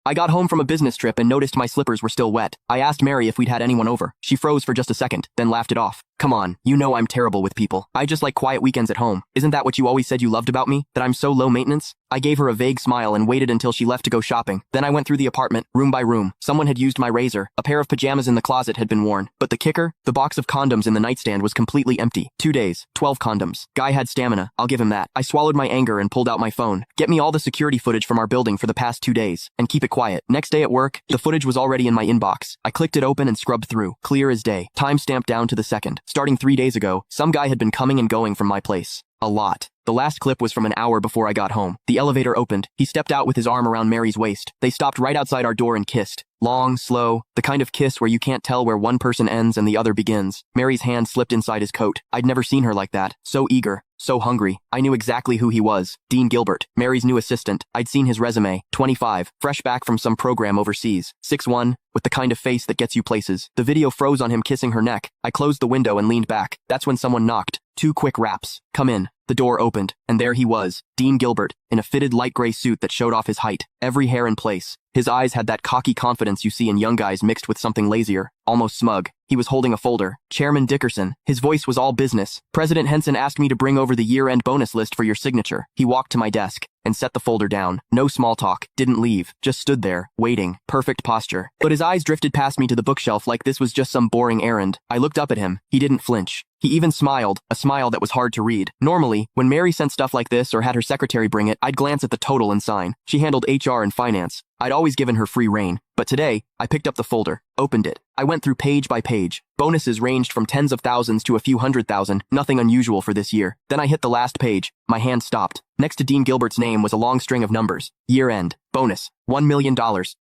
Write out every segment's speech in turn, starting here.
I got home from a business trip and noticed my slippers were still wet. I asked Mary if we'd had anyone over. She froze for just a second, then laughed it off. Come on, you know I'm terrible with people. I just like quiet weekends at home. Isn't that what you always said you loved about me? That I'm so low maintenance? I gave her a vague smile and waited until she left to go shopping. Then I went through the apartment, room by room. Someone had used my razor. A pair of pajamas in the closet had been worn. But the kicker? The box of condoms in the nightstand was completely empty. 2 days, 12 condoms. Guy had stamina, I'll give him that. I swallowed my anger and pulled out my phone. Get me all the security footage from our building for the past 2 days. And keep it quiet. Next day at work, the footage was already in my inbox. I clicked it open and scrubbed through. Clear as day. Time stamped down to the second. Starting 3 days ago, some guy had been coming and going from my place. A lot. The last clip was from an hour before I got home. The elevator opened. He stepped out with his arm around Mary's waist. They stopped right outside our door and kissed. Long, slow, the kind of kiss where you can't tell where one person ends and the other begins. Mary's hand slipped inside his coat. I'd never seen her like that. So eager. So hungry. I knew exactly who he was. Dean Gilbert, Mary's new assistant. I'd seen his resume. 25, fresh back from some program overseas. 6'1", with the kind of face that gets you places. The video froze on him kissing her neck. I closed the window and leaned back. That's when someone knocked. 2 quick raps. Come in. The door opened, and there he was, Dean Gilbert, in a fitted light gray suit that showed off his height, every hair in place. His eyes had that cocky confidence you see in young guys mixed with something lazier, almost smug. He was holding a folder. Chairman Dickerson. His voice was all business. President Henson asked me to bring over the year-end bonus list for your signature. He walked to my desk and set the folder down. No small talk. Didn't leave. Just stood there, waiting. Perfect posture. But his eyes drifted past me to the bookshelf like this was just some boring errand. I looked up at him. He didn't flinch. He even smiled, a smile that was hard to read. Normally, when Mary sent stuff like this or had her secretary bring it, I'd glance at the total and sign. She handled HR and finance. I'd always given her free rein. But today, I picked up the folder, opened it. I went through page by page. Bonuses ranged from tens of thousands to a few 100,000, nothing unusual for this year. Then I hit the last page. My hand stopped. Next to Dean Gilbert's name was a long string of numbers. Year-end. Bonus. $1 million.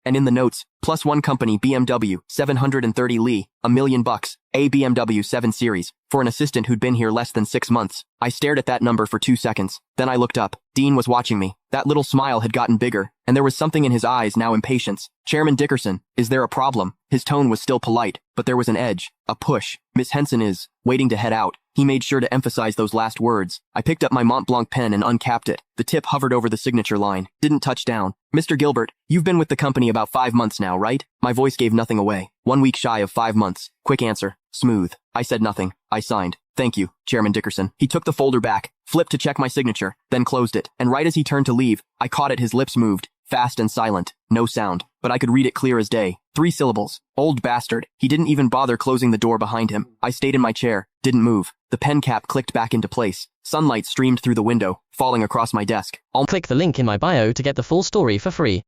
And in the notes, plus one company BMW, 730 Li, $1 million. A BMW 7 Series, for an assistant who'd been here less than 6 months. I stared at that number for 2 seconds. Then I looked up. Dean was watching me. That little smile had gotten bigger, and there was something in his eyes, now impatience. Chairman Dickerson, is there a problem? His tone was still polite, but there was an edge, a push. Miss Henson is waiting to head out. He made sure to emphasize those last words. I picked up my Mont Blanc pen and uncapped it. The tip hovered over the signature line. Didn't touch down. Mr. Gilbert, you've been with the company about 5 months now, right? My voice gave nothing away. 1 week shy of 5 months. Quick answer. Smooth. I said nothing. I signed. Thank you, Chairman Dickerson. He took the folder back, flipped to check my signature, then closed it. And right as he turned to leave, I caught it. His lips moved. Fast and silent. No sound. But I could read it clear as day. 3 syllables. Old bastard. He didn't even bother closing the door behind him. I stayed in my chair. Didn't move. The pen cap clicked back into place. Sunlight streamed through the window, falling across my desk. Click the link in my bio to get the full story for free.